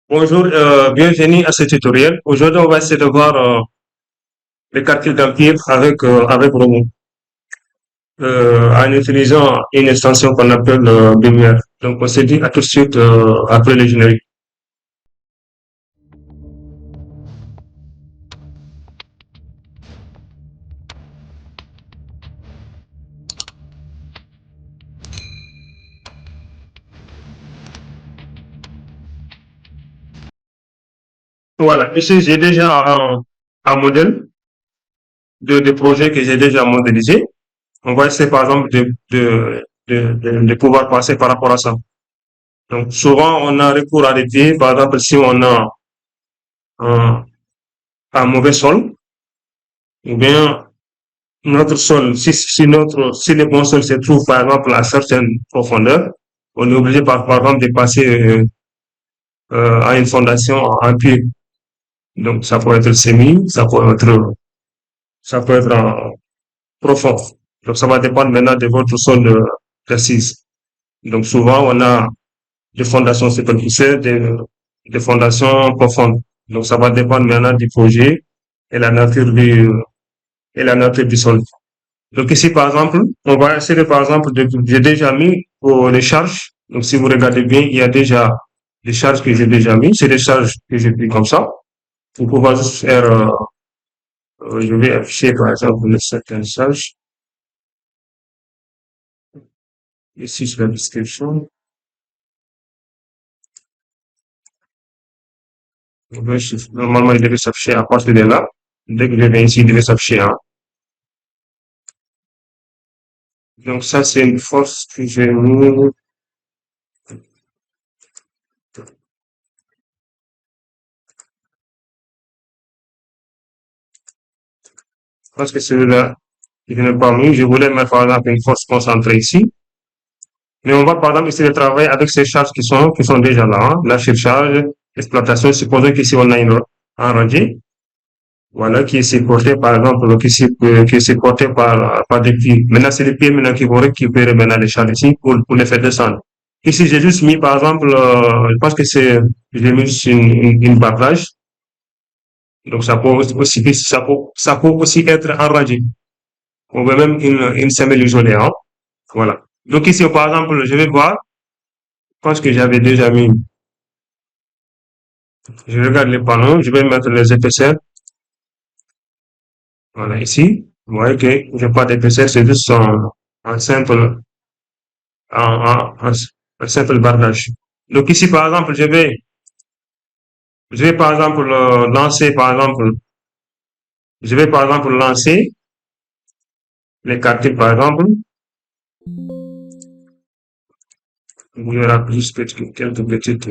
Bonjour, bienvenue à ce tutoriel. Aujourd'hui, on va essayer de voir les calculs d'empire avec robot en utilisant une extension qu'on appelle BMR. Donc, on se dit à tout de suite après le générique. Voilà, ici, j'ai déjà un modèle de projet que j'ai déjà modélisé. On va essayer, par exemple, de pouvoir passer par rapport à ça. Donc, souvent, on a recours à des pieds. Par exemple, si on a un, un mauvais sol, ou bien notre sol, si le bon sol se trouve par exemple à certaine profondeur, on est obligé par exemple de passer à une fondation en pied. Donc ça peut être semi, ça peut être profond. Donc ça va dépendre maintenant de votre sol précise. Donc souvent on a des fondations superficielles, des fondations profondes. Donc ça va dépendre maintenant du projet et la nature et la nature du sol. Donc ici, par exemple, on va essayer, par exemple, j'ai déjà mis pour les charges. Donc si vous regardez bien, il y a déjà des charges que j'ai déjà mis. C'est des charges que j'ai pris comme ça. Pour pouvoir juste faire, je vais afficher, par exemple, certaines charges. Ici, sur la description. Normalement, il devait s'afficher à partir de là. Dès que je viens ici, il devait s'afficher, hein. Donc ça, c'est une force que j'ai mis. Parce que celui-là, il n'est pas mis. Je voulais mettre, par exemple, une force concentrée ici. Mais on va par exemple essayer de travailler avec ces charges qui sont déjà là, hein. La surcharge, l'exploitation, supposons qu'ici on a un radier, voilà, qui est supporté par exemple, qui est supporté par des pieds. Maintenant, c'est les pieds maintenant qui vont récupérer maintenant les charges ici pour les faire descendre. Ici, j'ai juste mis par exemple, je pense que j'ai mis juste une barrage. Donc, ça peut aussi être un radier. On veut même une semelle isolée, hein. Voilà. Donc ici, par exemple, je vais voir, je pense que j'avais déjà mis. Je regarde les panneaux, je vais mettre les épaisseurs. Voilà, ici. Vous voyez que je n'ai pas d'épaisseur, c'est juste un simple, un simple bardage. Donc ici, par exemple, je vais par exemple lancer, par exemple, je vais par exemple lancer les calculs, par exemple. Il y aura plus quelques petites.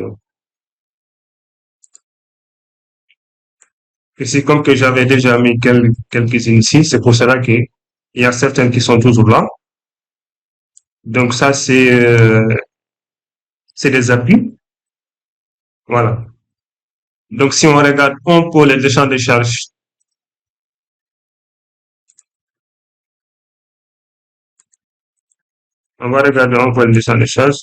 Ici, comme que j'avais déjà mis quelques-unes ici, c'est pour cela qu'il y a certaines qui sont toujours là. Donc ça, c'est des appuis. Voilà. Donc, si on regarde un peu les champs de charge, on va regarder un peu les champs de charge.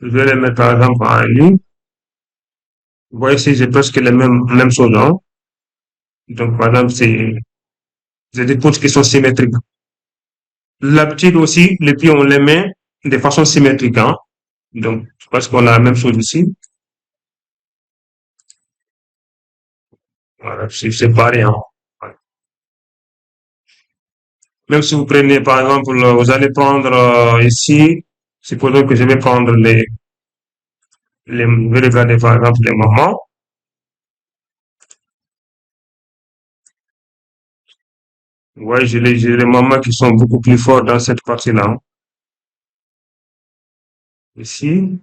Je vais les mettre par exemple en ligne. Vous voyez ici, j'ai presque les mêmes choses, hein. Donc, par exemple, c'est des poutres qui sont symétriques. L'habitude aussi, les pieds, on les met de façon symétrique, hein. Donc, je pense qu'on a la même chose ici. Voilà, c'est pareil, hein. Même si vous prenez, par exemple, vous allez prendre ici, supposons que je vais prendre je vais regarder par exemple les moments. Ouais, j'ai les moments qui sont beaucoup plus forts dans cette partie-là, hein. Ici,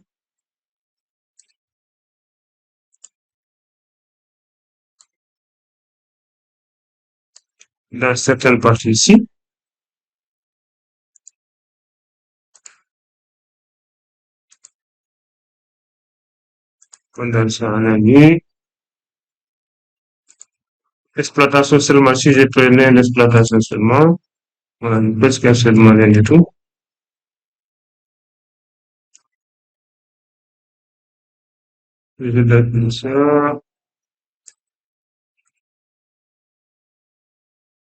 dans certaines parties ici, condensé en année. Exploitation seulement, si je prenais l'exploitation seulement, voilà, presque seulement rien du tout. Je vais mettre ça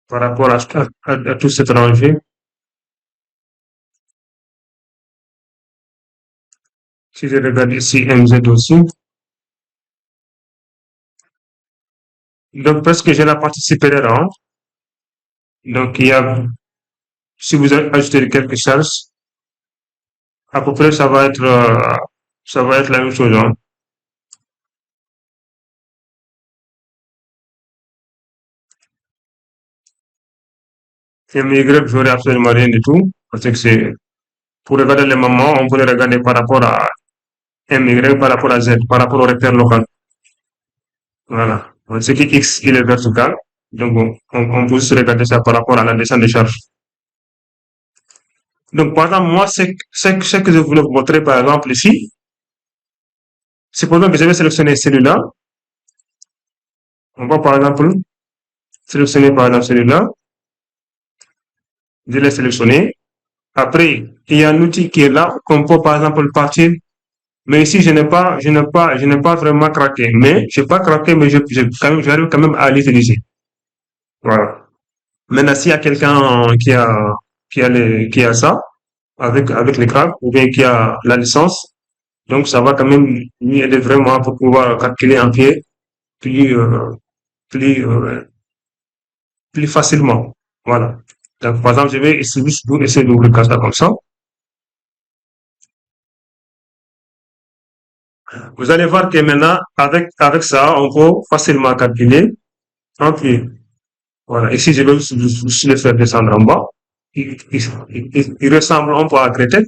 par rapport à tout cet rangée. Si je regarde ici MZ aussi, donc parce que j'ai la partie supérieure, hein, donc il y a, si vous ajoutez quelques charges, à peu près ça va être la même chose, hein. MY, j'aurais absolument rien du tout, parce que c'est, pour regarder les moments, on pourrait regarder par rapport à MY, par rapport à Z, par rapport au repère local. Voilà. Ce qui X, il est vertical. Donc, on peut se regarder ça par rapport à la descente des charges. Donc, par exemple, moi, ce que je voulais vous montrer, par exemple, ici, c'est pendant que je vais sélectionner celui-là. On va, par exemple, sélectionner, par exemple, celui-là. Je l'ai sélectionné. Après, il y a un outil qui est là, qu'on peut, par exemple, partir. Mais ici, je n'ai pas vraiment craqué. Mais, j'ai pas craqué, mais j'arrive quand même à l'utiliser. Voilà. Maintenant, s'il y a quelqu'un qui a ça, avec les cracks, ou bien qui a la licence, donc ça va quand même lui aider vraiment pour pouvoir calculer un pied plus, plus, plus facilement. Voilà. Donc, par exemple, je vais essayer d'ouvrir ça comme ça. Vous allez voir que maintenant, avec ça, on peut facilement calculer un pied. Voilà. Ici, je vais juste le faire descendre en bas. Il ressemble un peu à Créteil.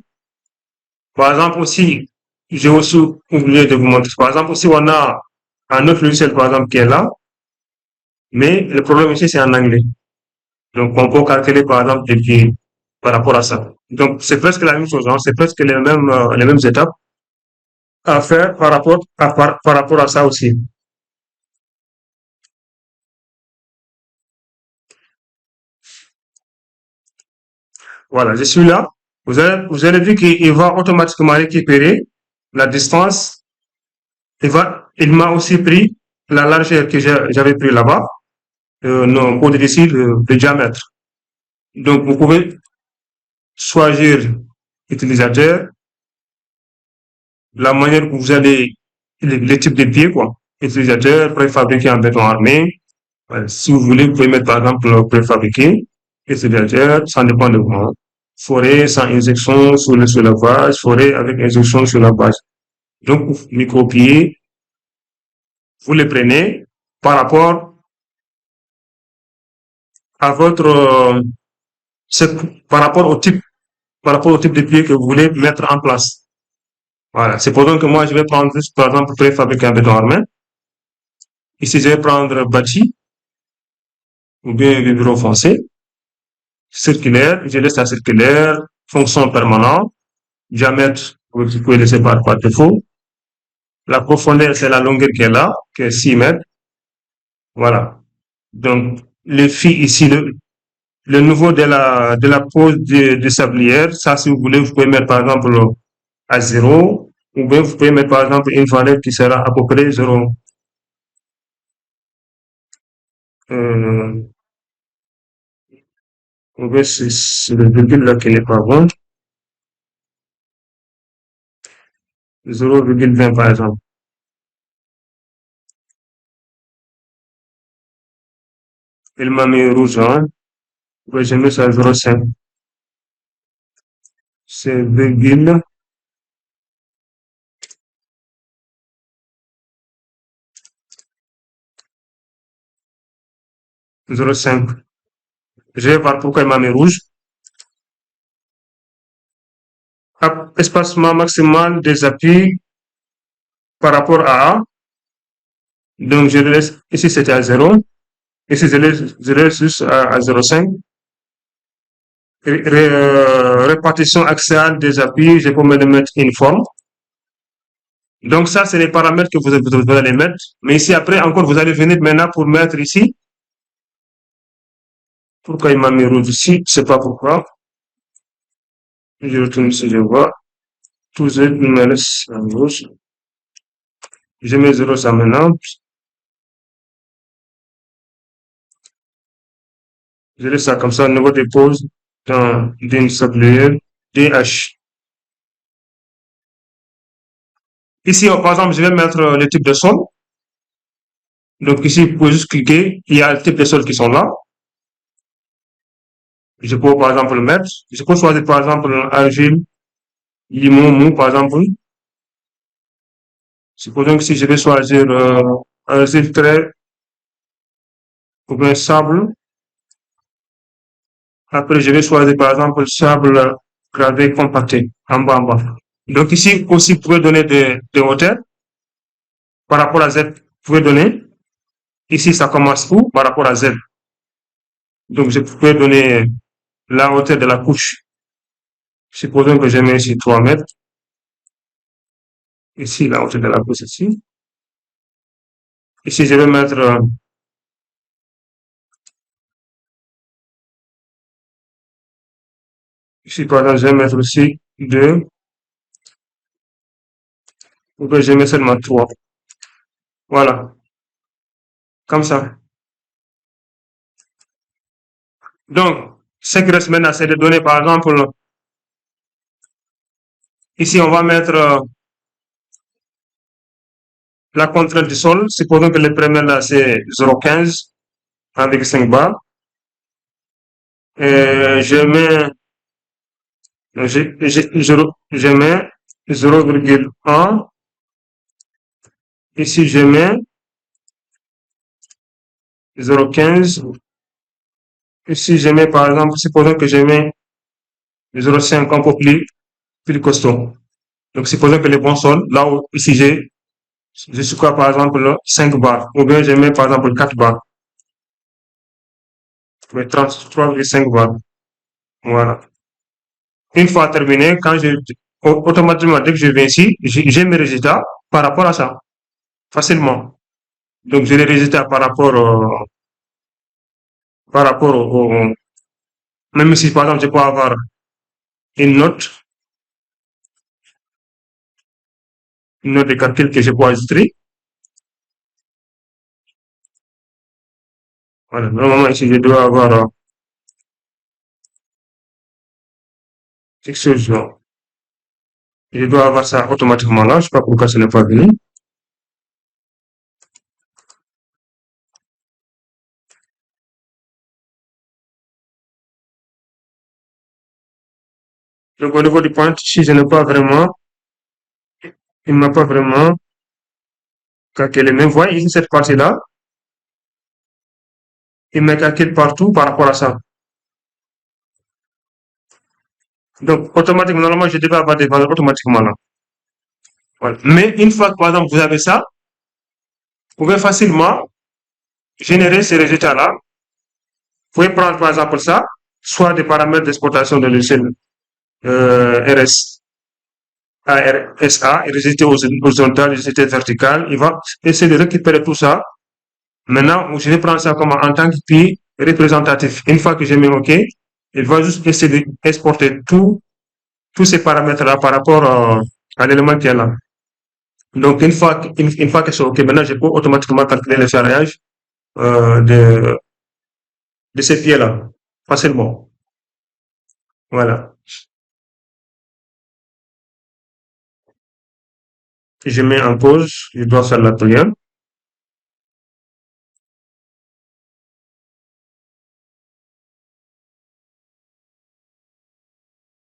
Par exemple, aussi, j'ai aussi oublié de vous montrer. Par exemple, aussi, on a un autre logiciel, par exemple, qui est là, mais le problème ici, c'est en anglais. Donc, on peut calculer, par exemple, des pieds par rapport à ça. Donc, c'est presque la même chose, hein. C'est presque les mêmes étapes à faire par rapport à ça aussi. Voilà, je suis là. Vous allez vu qu'il va automatiquement récupérer la distance. Il m'a aussi pris la largeur que j'avais pris là-bas, non, pour dire ici, le diamètre. Donc, vous pouvez choisir utilisateur, la manière que vous allez, les types de pieds, quoi. Utilisateur, préfabriqué en béton armé. Voilà. Si vous voulez, vous pouvez mettre par exemple préfabriqué, utilisateur, ça dépend de vous, hein. Forêt sans injection sur la base, forêt avec injection sur la base. Donc, micro-pieds, vous les prenez par rapport à votre, par rapport par rapport au type de pied que vous voulez mettre en place. Voilà. C'est pour ça que moi, je vais prendre juste, par exemple, préfabriqué en béton armé. Ici, je vais prendre bâti ou bien bureau foncé, circulaire, je laisse la circulaire, fonction permanente, diamètre, vous pouvez laisser par défaut. La profondeur, c'est la longueur qui est là, qui est 6 mètres. Voilà. Donc, les filles ici, le niveau de la pose de sablière, ça, si vous voulez, vous pouvez mettre par exemple à 0, ou bien vous pouvez mettre par exemple une valeur qui sera à peu près 0. Euh, ou bien c'est le virgule là qui n'est pas bon. 0,20 par exemple. Il m'a mis rouge, hein. Ouais, j'ai mis ça à 0,5. C'est virgule 0,5. Je vais voir pourquoi il m'a mis rouge. Espacement maximal des appuis par rapport à A. Donc, je laisse, ici c'était à 0. Ici, je laisse juste à 0,5. Répartition axiale des appuis, je peux me mettre une forme. Donc ça, c'est les paramètres que vous allez mettre. Mais ici, après, encore, vous allez venir maintenant pour mettre ici. Pourquoi il m'a mis rouge ici? Je sais pas pourquoi. Je retourne ici, je vois. Tout Z me laisse en rouge. Je mets 0 ça maintenant. Je laisse ça comme ça, nouveau dépose dans d'une sablière DH. Ici, par exemple, je vais mettre le type de sol. Donc ici, vous pouvez juste cliquer, il y a le type de sol qui sont là. Je peux par exemple le mettre. Je peux choisir par exemple argile, limon, mou par exemple. Supposons que si je vais choisir argile très ou bien sable, après je vais choisir par exemple sable gravé compacté en bas en bas. Donc ici aussi, vous pouvez donner des hauteurs par rapport à Z. Vous pouvez donner. Ici, ça commence où? Par rapport à Z. Donc je peux donner la hauteur de la couche. Supposons que je mets ici 3 mètres. Ici, la hauteur de la couche ici. Ici, je vais mettre, ici, par exemple, je vais mettre aussi 2, ou bien je mets seulement 3. Voilà, comme ça. Donc, ce qui reste maintenant, c'est de donner, par exemple, ici, on va mettre la contrainte du sol. Supposons que le premier là, c'est 0,15 avec 5 barres. Et je mets 0,1. Ici, je mets 0,15. Ici, je mets, par exemple, supposons que je mets 0,5 encore plus costaud. Donc, supposons que le bon sol, là où, ici, je suis quoi, par exemple, 5 barres. Ou bien, je mets, par exemple, 4 barres. Mais 33,5 barres. Voilà. Une fois terminé, automatiquement, dès que je viens ici, j'ai mes résultats par rapport à ça. Facilement. Donc, j'ai les résultats par rapport même si, par exemple, je peux avoir une note de calcul que je peux ajouter. Voilà. Normalement, ici, je dois avoir quelque chose. Je dois avoir ça automatiquement là. Je sais pas pourquoi ce n'est pas venu. Donc, au niveau du point, si je n'ai pas vraiment, il m'a pas vraiment calculé. Mais voyez ici, cette partie-là, il me calcule partout par rapport à ça. Donc, automatiquement, normalement, je devais avoir des valeurs automatiquement là. Voilà. Mais une fois que, par exemple, vous avez ça, vous pouvez facilement générer ces résultats-là. Vous pouvez prendre, par exemple, ça, soit des paramètres d'exploitation de l'échelle RSA, résultats horizontales, résultats verticales. Il va essayer de récupérer tout ça. Maintenant, je vais prendre ça comme en tant que pays représentatif. Une fois que j'ai mis OK, il va juste essayer d'exporter tous ces paramètres-là par rapport à l'élément qui est là. Donc, une fois que c'est OK, maintenant, je peux automatiquement calculer le charriage euh, de, de ces pieds-là, facilement. Voilà. Je mets en pause, je dois faire la prière.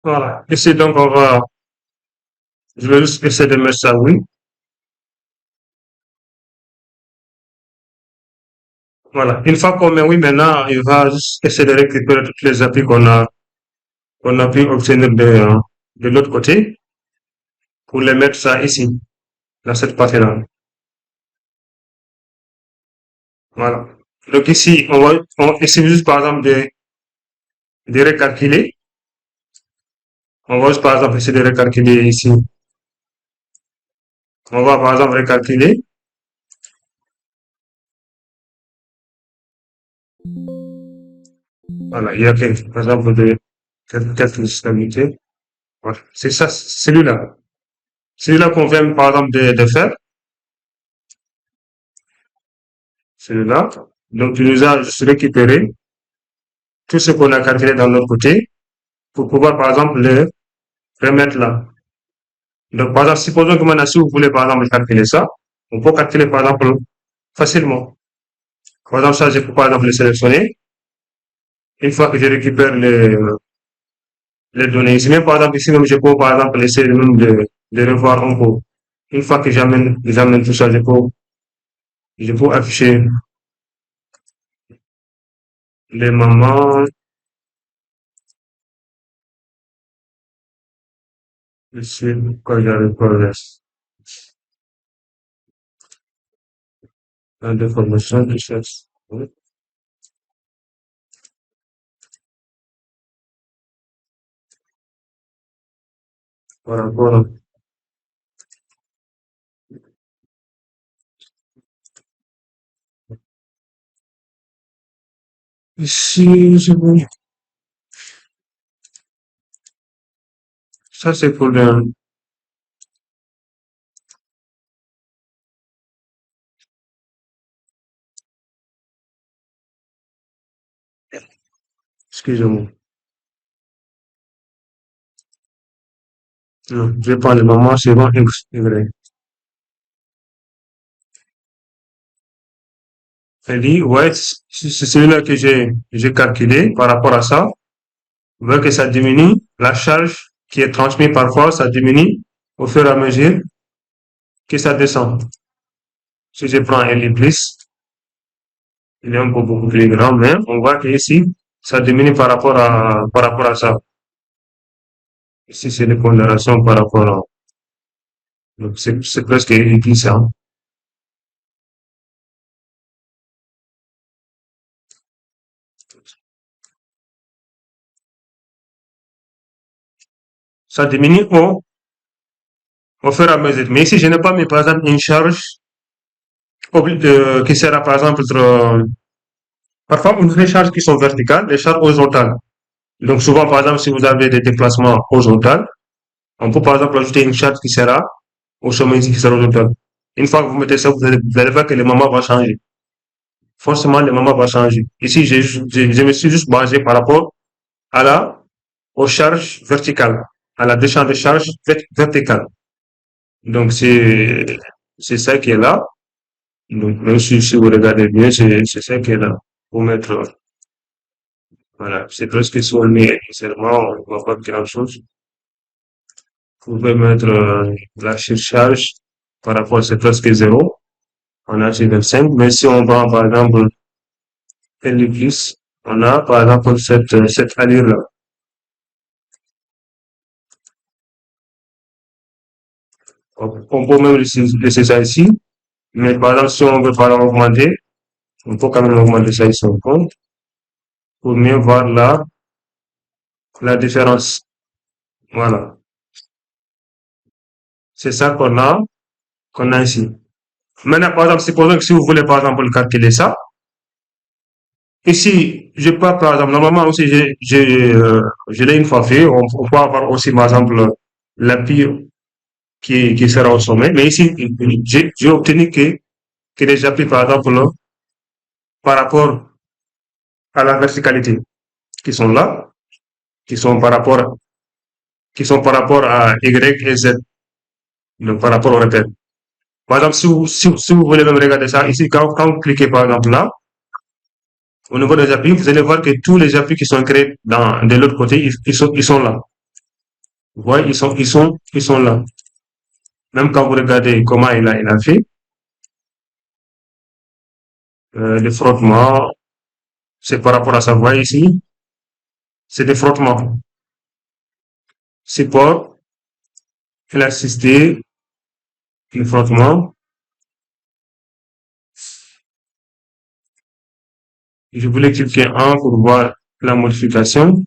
Voilà. Ici, donc, je vais juste essayer de mettre ça, oui. Voilà. Une fois qu'on met oui, maintenant, il va juste essayer de récupérer toutes les applis qu'on a pu obtenir de l'autre côté pour les mettre ça ici, dans cette partie-là. Voilà. Donc ici, on essaie juste par exemple de recalculer. On va juste par exemple essayer de recalculer ici. On va par exemple recalculer. Voilà. Il y a par exemple quelques stabilités. Voilà. C'est ça, celui-là. Celui-là qu'on vient par exemple de faire. celui-là. Donc, tu nous as juste récupéré tout ce qu'on a calculé dans l'autre côté pour pouvoir, par exemple, le remettre là. Donc, par exemple, supposons que maintenant, si vous voulez, par exemple, calculer ça, on peut calculer, par exemple, facilement. Par exemple, ça, je peux, par exemple, le sélectionner. Une fois que je récupère les données ici, même, par exemple, ici, même, je peux, par exemple, essayer même de revoir un peu. Une fois que j'amène tout ça, je peux afficher les mamans, ici, quand j'arrive pas la déformation, tout ça. Oui, par rapport à, ici, c'est bon. Ça, c'est pour le, excusez-moi. Non, je prends le moment, c'est bon, X, Y. Elle dit, ouais, c'est celui-là que j'ai calculé par rapport à ça. Vous voyez que ça diminue, la charge qui est transmise parfois, ça diminue au fur et à mesure que ça descend. Si je prends un plus, il est un peu beaucoup plus grand, mais on voit que ici, ça diminue par rapport à ça. Ici, c'est des pondérations par rapport à, donc c'est presque équivalent. Ça diminue au fur et à mesure. Mais ici, je n'ai pas mis, par exemple, une charge qui sera, par exemple, parfois, on a des charges qui sont verticales, des charges horizontales. Donc, souvent, par exemple, si vous avez des déplacements horizontaux, on peut, par exemple, ajouter une charge qui sera au sommet ici, qui sera horizontal. Une fois que vous mettez ça, vous allez voir que le moment va changer. Forcément, le moment va changer. Ici, je me suis juste basé par rapport à aux charges verticales, à la décharge de charge verticale. Donc, c'est ça qui est là. Donc, même si vous regardez bien, c'est ça qui est là. Pour mettre, voilà, c'est presque souligné. Seulement, on ne voit pas grand chose. Vous pouvez mettre la surcharge par rapport, c'est presque zéro. On a chez 25. Mais si on prend, par exemple, L plus, on a, par exemple, cette allure-là. On peut même laisser ça ici. Mais par exemple, si on veut, par exemple, augmenter, on peut quand même augmenter ça ici en compte pour mieux voir la différence. Voilà. C'est ça qu'on a ici. Maintenant, par exemple, supposons que si vous voulez, par exemple, calculer ça, ici, je peux, par exemple, normalement aussi, je l'ai une fois fait, on peut avoir aussi, par exemple, l'appui qui sera au sommet, mais ici, j'ai obtenu que les appuis, par exemple, par rapport à la verticalité, qui sont là, qui sont par rapport, qui sont par rapport à Y et Z, donc par rapport au repère. Par exemple, si vous voulez même regarder ça, ici, quand vous cliquez, par exemple, là, au niveau des appuis, vous allez voir que tous les appuis qui sont créés de l'autre côté, ils sont là. Vous voyez, ils sont là. Même quand vous regardez comment il a fait, le frottement, c'est par rapport à ça. Vous voyez ici, c'est des frottements. Support, élasticité, le frottement. Je voulais cliquer un pour voir la modification.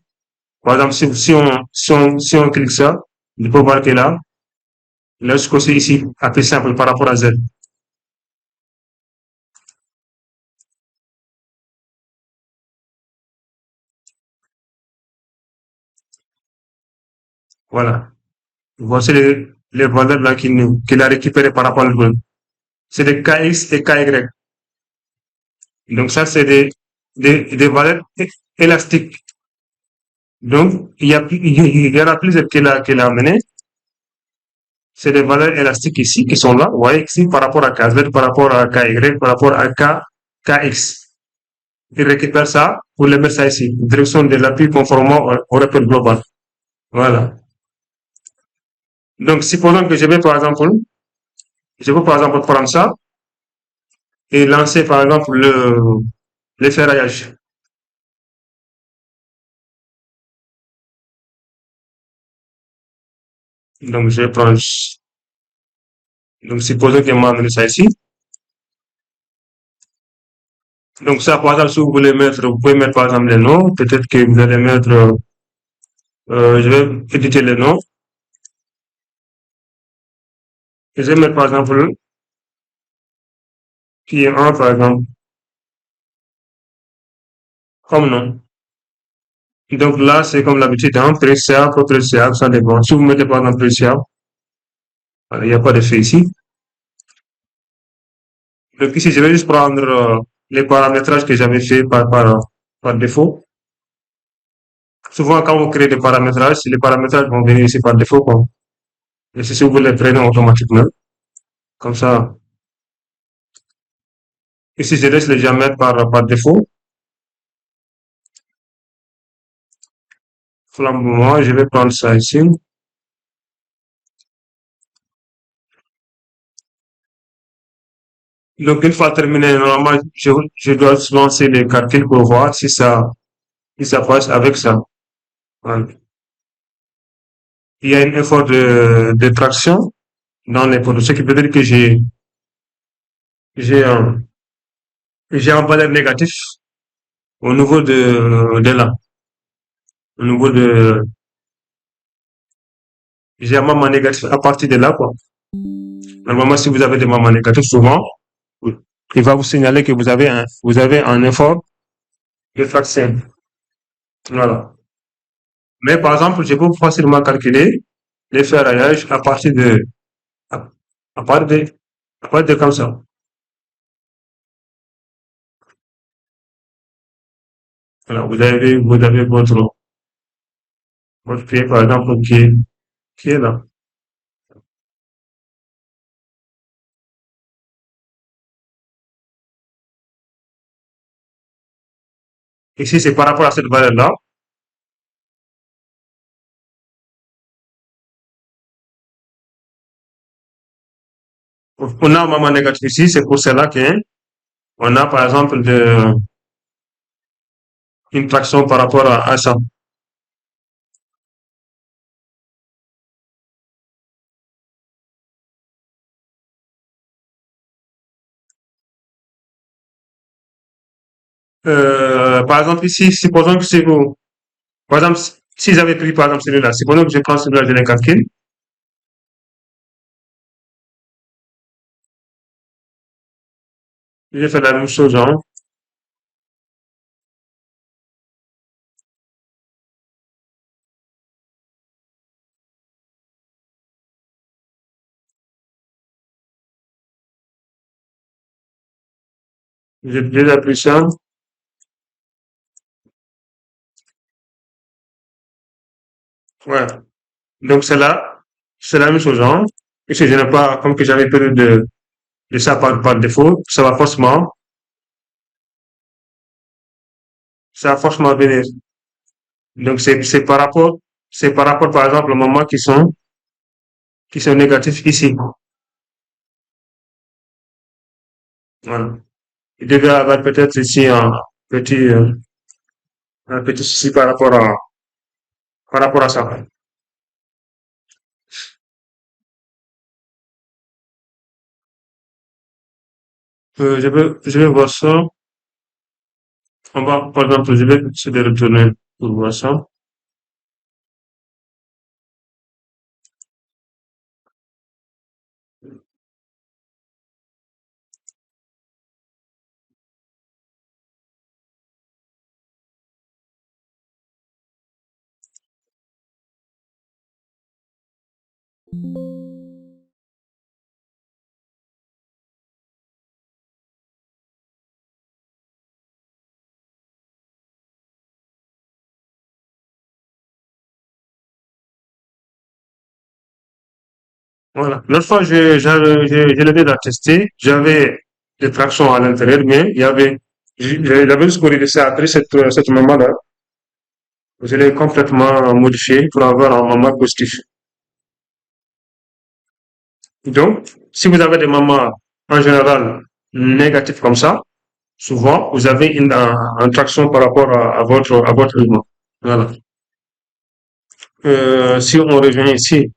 Par exemple, si on clique ça, on peut voir que là, ce c'est ici, assez simple par rapport à Z. Voilà. Voici les valeurs là qu'il a récupérées par rapport à l'autre. C'est des KX et KY. Donc ça, c'est des valeurs élastiques. Donc, il y en a plusieurs qu'elle a amené. C'est des valeurs élastiques ici qui sont là. Vous voyez ici par rapport à KZ, par rapport à KY, par rapport à KX. Il récupère ça pour les mettre ça ici. Direction de l'appui conformément au rappel global. Voilà. Donc, supposons que je vais par exemple prendre ça et lancer par exemple le ferraillage. Donc, je vais prendre, donc supposons que m'a amené ça ici. Donc, ça, par exemple, si vous voulez mettre, vous pouvez mettre par exemple les noms. Peut-être que vous allez mettre, je vais éditer les noms. Et je vais mettre par exemple, qui est un, par exemple, comme nom. Donc là, c'est comme l'habitude, hein, préciable, pas préciable, ça dépend. Si vous mettez par exemple préciable, il n'y a pas d'effet ici. Donc ici, je vais juste prendre les paramétrages que j'avais fait par défaut. Souvent, quand vous créez des paramétrages, les paramétrages vont venir ici par défaut, quoi. Et si vous les prenez automatiquement, comme ça. Ici, je laisse les diamètres par défaut. Flambement, je vais prendre ça ici. Donc, une fois terminé, normalement, je dois lancer les calculs pour voir si ça passe avec ça. Voilà. Il y a un effort de traction dans les poteaux, ce qui veut dire que j'ai un, j'ai un valeur négatif au niveau de là, au niveau de, j'ai un moment négatif à partir de là, quoi. Normalement, si vous avez des moments négatifs, souvent, il va vous signaler que vous avez un effort de traction. Voilà. Mais par exemple, je peux facilement calculer les ferraillages à, à partir de, à partir de comme ça. Voilà. Vous avez votre pied, par exemple, qui est là. Ici, c'est par rapport à cette valeur-là. On a un moment négatif ici, c'est pour cela qu'on a, par exemple, une traction par rapport à ça. Par exemple, ici, supposons que c'est vous, par exemple, si j'avais pris, par exemple, celui-là, supposons que je prends celui-là, je le calcule, je fais la même chose, hein. Je l'appuie ça, ouais. Donc, c'est la même chose, hein. Et si je n'ai pas, comme que j'avais pris de ça par défaut, ça va forcément venir. Donc, c'est par rapport, par exemple, aux moments qui sont négatifs ici. Voilà. Il devait y avoir peut-être ici petit, euh, un petit souci par rapport à ça. Je vais voir ça. On va, par exemple, je vais essayer de retourner pour voir ça. Voilà. L'autre fois, je l'ai déjà testé. J'avais des tractions à l'intérieur, mais j'avais juste corrigé ça après cette maman-là. Je l'ai complètement modifié pour avoir un maman positif. Donc, si vous avez des mamans en général négatives comme ça, souvent, vous avez une traction par rapport à votre mouvement. Voilà. Si on revient ici,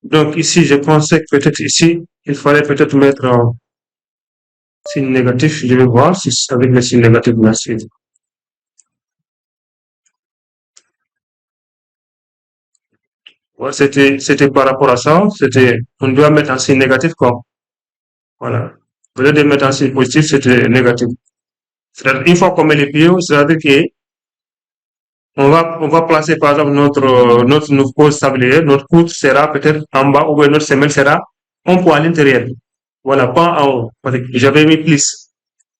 donc ici, je pensais que peut-être ici, il fallait peut-être mettre un signe négatif. Je vais voir si avec le signe négatif, merci. Ouais, c'était par rapport à ça. On doit mettre un signe négatif, quoi. Voilà. Au lieu de mettre un signe positif, c'était négatif. C'est-à-dire, une fois qu'on met les pieds, c'est-à-dire que on va placer, par exemple, notre pose sablier, notre coude sera peut-être en bas, ou bien notre semelle sera un peu à l'intérieur. Voilà, pas en haut. J'avais mis plus.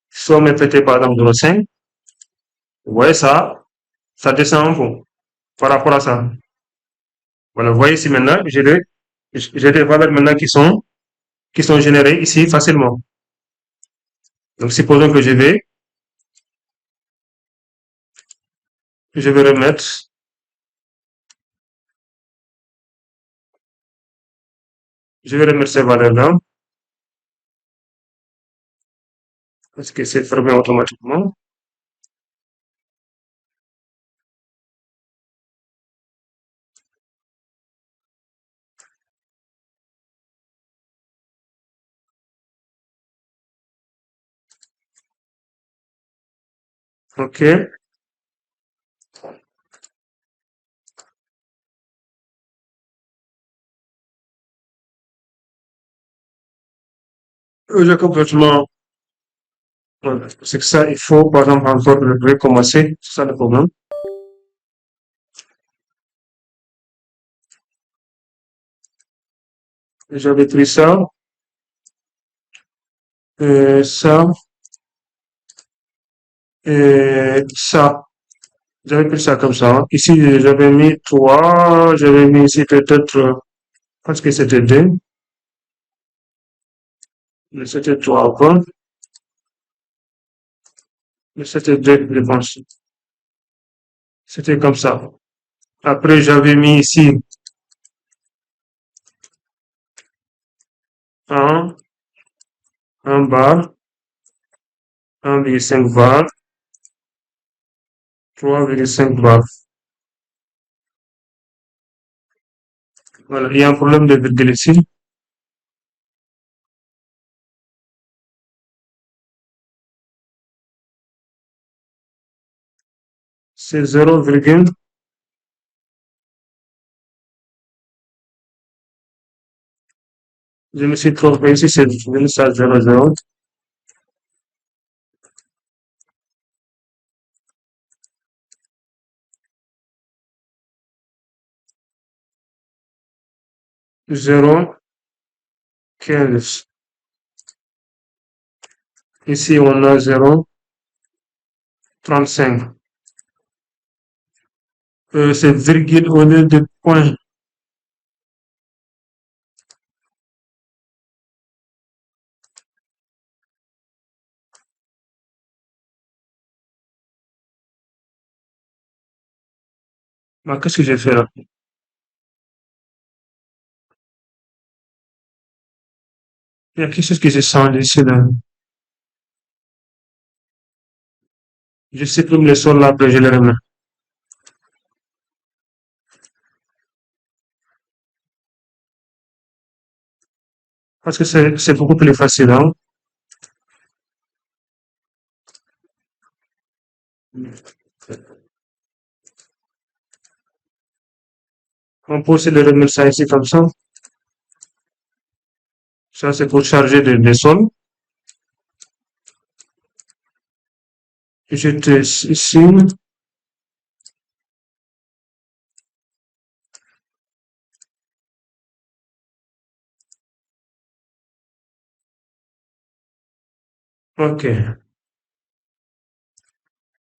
Si on met peut-être, par exemple, dans le sein, vous voyez ça, ça descend un peu par rapport à ça. Voilà, vous voyez ici maintenant, j'ai des valeurs maintenant qui sont générées ici facilement. Donc, supposons que je vais remettre, je vais remettre ces valeurs-là, parce que c'est fermé automatiquement. OK. J'ai complètement, voilà. C'est que ça, il faut, par exemple, encore recommencer. C'est ça le problème. J'avais pris ça, ça, et ça. J'avais pris ça comme ça. Ici, j'avais mis 3, j'avais mis ici peut-être, parce que c'était 2, mais c'était 3 encore, mais c'était 2, je pense. C'était comme ça. Après, j'avais mis ici 1, 1 bar, 1,5 bar, 3,5 bar. Voilà, il y a un problème de virgule ici. C'est 0, je me suis trompé ici, c'est 0,0, 0,15. Ici, on a 0,35. C'est virgule au lieu de point. Mais qu'est-ce que j'ai fait là? Il y a quelque chose qui se sent ici là. Je supprime le sol là, après je le remets. Parce que c'est beaucoup plus facile, hein. On peut aussi le remettre ça ici comme ça. Ça, c'est pour charger des sols. J'étais ici. OK.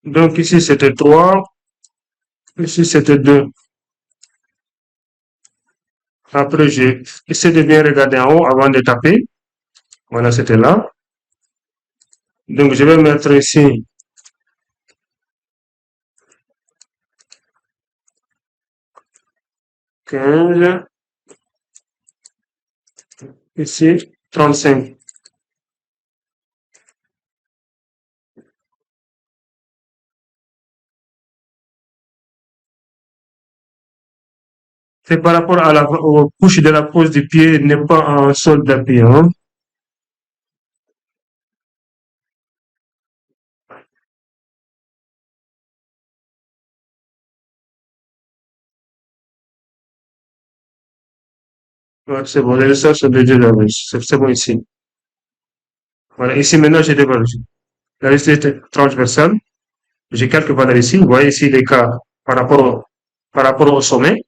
Donc ici, c'était 3. Ici, c'était 2. Après, j'ai essayé de bien regarder en haut avant de taper. Voilà, c'était là. Donc, je vais mettre ici 15, ici 35. C'est par rapport à aux couches de la pose du pied, n'est pas en sol d'appui, hein. Ouais, c'est bon, les ça, c'est déjà là, oui. C'est bon ici. Voilà, ici maintenant, j'ai des valeurs. La liste est transversale. J'ai quelques valeurs ici. Vous voyez ici les cas par rapport au sommet.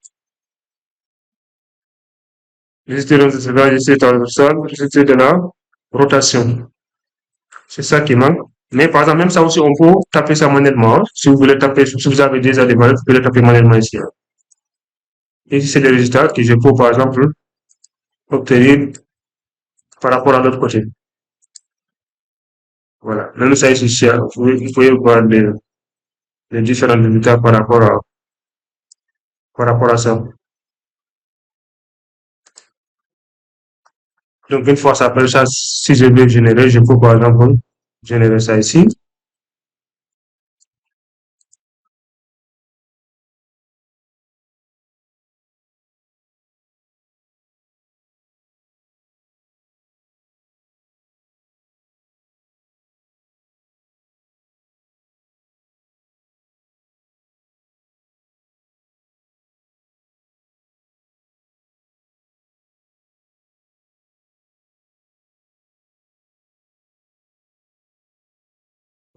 Liste de la liste transversale, liste de la rotation. C'est ça qui manque. Mais par exemple, même ça aussi, on peut taper ça manuellement, hein. Si vous voulez taper, si vous avez déjà des valeurs, vous pouvez les taper manuellement ici, hein. Et ici, c'est les résultats que je peux, par exemple, obtenir par rapport à l'autre côté. Voilà. Même ça ici, hein, vous pouvez voir les différents résultats par rapport à ça. Donc, une fois ça, après ça, si je veux générer, je peux, par exemple, générer ça ici.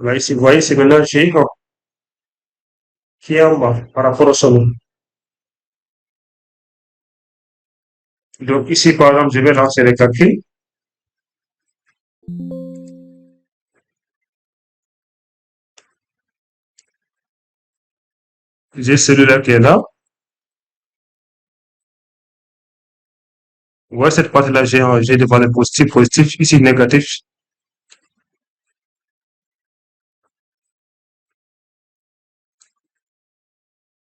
Là, ici, vous voyez, c'est maintenant j'ai qui est en bas par rapport au sommet. Donc, ici, par exemple, je vais lancer les calculs. J'ai celui-là qui est là. Vous voyez, cette partie-là, j'ai des valeurs positives, positives, ici, négatif,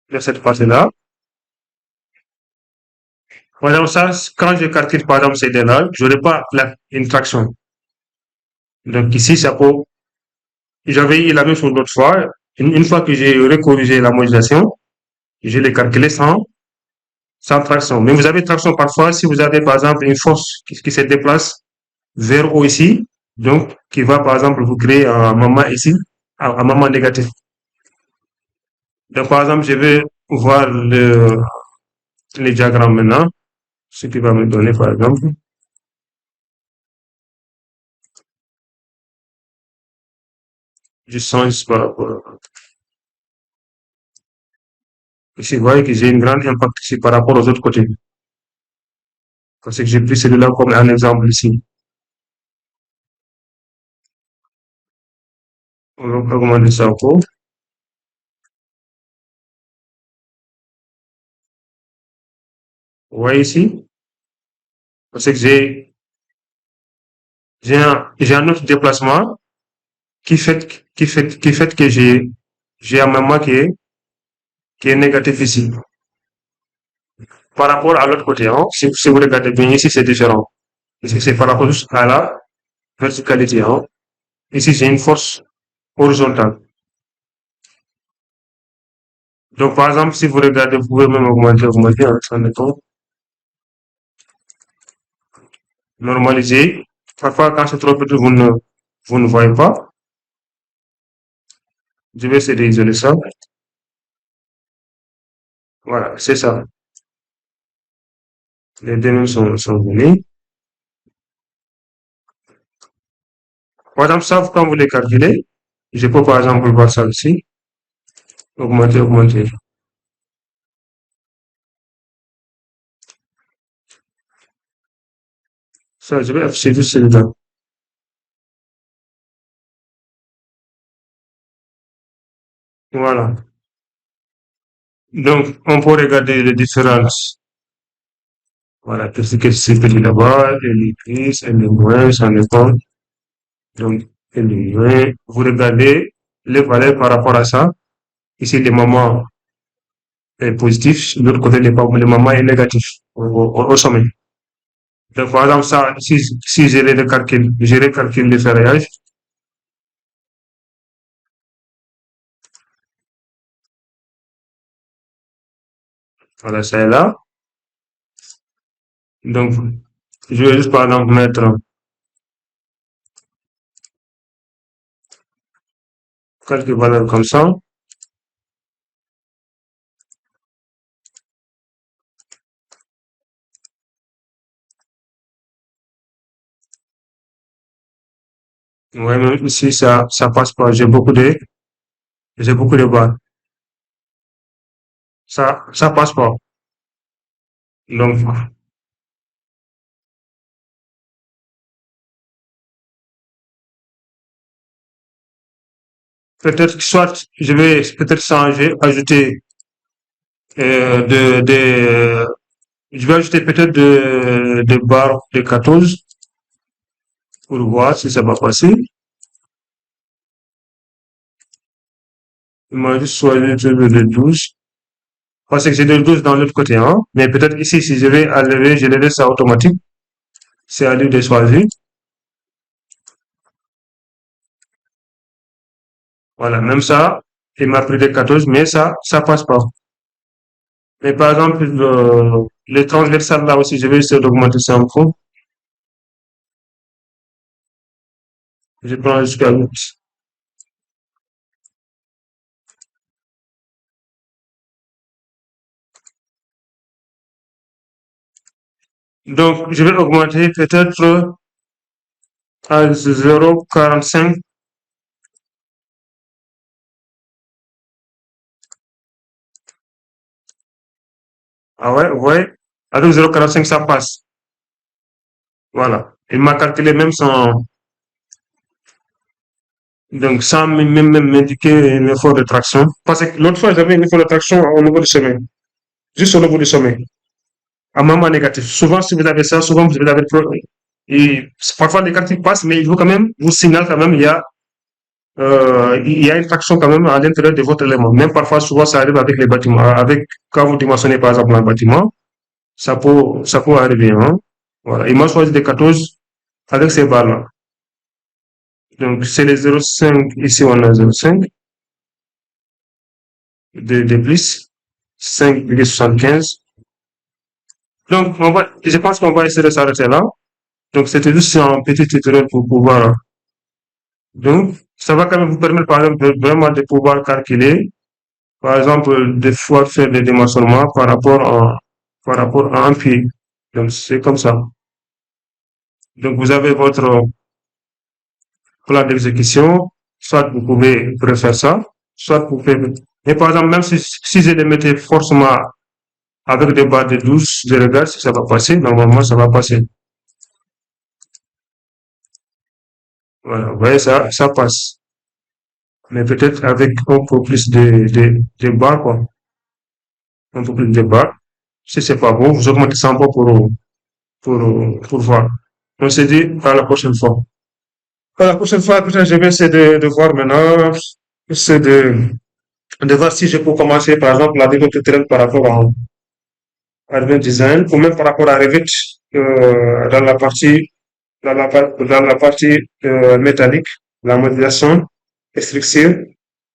de cette partie-là. Par exemple, ça, quand je calcule, par exemple, ces deux-là, je n'aurai pas une traction. Donc, ici, ça peut, j'avais eu la même chose l'autre fois. Une fois que j'ai recorrigé la modulation, je l'ai calculé sans traction. Mais vous avez traction parfois si vous avez, par exemple, une force qui se déplace vers haut ici, donc, qui va, par exemple, vous créer un moment ici, un moment négatif. Donc, par exemple, je vais voir les diagrammes maintenant, ce qui va me donner, par exemple, du sens par rapport. Ici, vous voyez que j'ai une grande impact ici par rapport aux autres côtés. Parce que j'ai pris celui-là comme un exemple ici. On va augmenter ça encore. Vous voyez ici? Parce que j'ai un autre déplacement qui fait que j'ai un moment qui est négatif ici. Par rapport à l'autre côté, hein, si vous regardez bien ici, c'est différent. Ici, c'est par rapport juste à la verticalité, hein. Ici, j'ai une force horizontale. Donc, par exemple, si vous regardez, vous pouvez même augmenter, avec ça, mettons, normaliser. Parfois, quand c'est trop petit, vous ne voyez pas. Je vais essayer d'isoler ça. Voilà, c'est ça. Les deux sont venus. Par exemple, ça, quand vous les calculez, je peux par exemple voir ça ici. Augmenter, augmenter. Ça, je vais afficher juste celui-là. Voilà. Donc, on peut regarder les différences Voilà, tout ce qui est sélectionné là-bas, elle est plus, elle est moins, ça dépend. Donc, elle est moins. Vous regardez les valeurs par rapport à ça. Ici, le moment est positif, de l'autre côté, le moment est négatif au sommet. Donc, par exemple, ça, si je recalcule le ferrage, voilà, ça est là. Donc, je vais juste par exemple mettre quelques valeurs comme ça. Ouais, même ici, ça passe pas. J'ai beaucoup de barres. Ça passe pas. Donc, peut-être, soit je vais peut-être changer, ajouter, je vais ajouter peut-être de barres de 14 pour voir si ça va passer. Moi, juste choisir de 12. Parce que j'ai de 12 dans l'autre côté, hein. Mais peut-être ici, si je vais enlever, je le laisse ça automatique. C'est à lui de choisir. Voilà, même ça, il m'a pris des 14, mais ça passe pas. Mais par exemple, le transversal là aussi, je vais essayer d'augmenter ça un peu. Je prends jusqu'à 8. Donc, je vais augmenter peut-être à 0,45. Ah ouais, ouais. Avec 0,45, ça passe. Voilà. Il m'a calculé même sans même m'indiquer un effort de traction. Parce que l'autre fois, j'avais un effort de traction au niveau du sommet. Juste au niveau du sommet. Un moment négatif. Souvent, si vous avez ça, souvent, vous avez et parfois, les cartes passent, mais il faut quand même, vous signale quand même, il y a une traction quand même à l'intérieur de votre élément. Même parfois, souvent, ça arrive avec les bâtiments. Quand vous dimensionnez, par exemple, un bâtiment, ça peut arriver, hein. Voilà. Il m'a choisi des 14 avec ces barres-là. Donc, c'est les 0,5. Ici, on a 0,5 de plus. 5,75. Donc, je pense qu'on va essayer de s'arrêter là. Donc, c'était juste un petit tutoriel pour pouvoir. Donc, ça va quand même vous permettre, par exemple, vraiment de pouvoir calculer, par exemple, des fois faire des dimensionnements par rapport à un pied. Donc, c'est comme ça. Donc, vous avez votre plan d'exécution. Soit vous pouvez refaire ça, soit vous pouvez. Mais par exemple, même si je les mettais forcément avec des barres de 12, je regarde si ça va passer. Normalement, ça va passer. Voilà, vous voyez, ça passe. Mais peut-être avec un peu plus de barres, quoi. Un peu plus de barres. Si c'est pas bon, vous augmentez ça un peu pour voir. On se dit à la prochaine fois. À la prochaine fois, peut-être je vais essayer de voir maintenant, essayer de voir si je peux commencer, par exemple, la vidéo tutoriel par rapport à Revit Design, ou même par rapport à Revit, dans la partie, dans la partie, métallique, la modélisation, structure,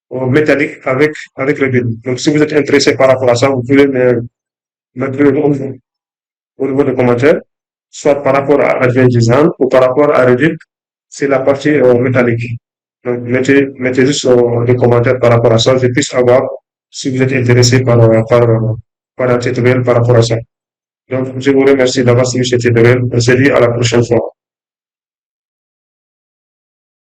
métallique avec Revit. Donc, si vous êtes intéressé par rapport à ça, vous pouvez me mettre au niveau des commentaires, soit par rapport à Advanced Design ou par rapport à Revit, c'est la partie métallique. Donc, mettez juste des commentaires par rapport à ça, je puisse avoir si vous êtes intéressé par un tutoriel par rapport à ça. Donc, je vous remercie d'avoir suivi ce tutoriel. On se dit à la prochaine fois.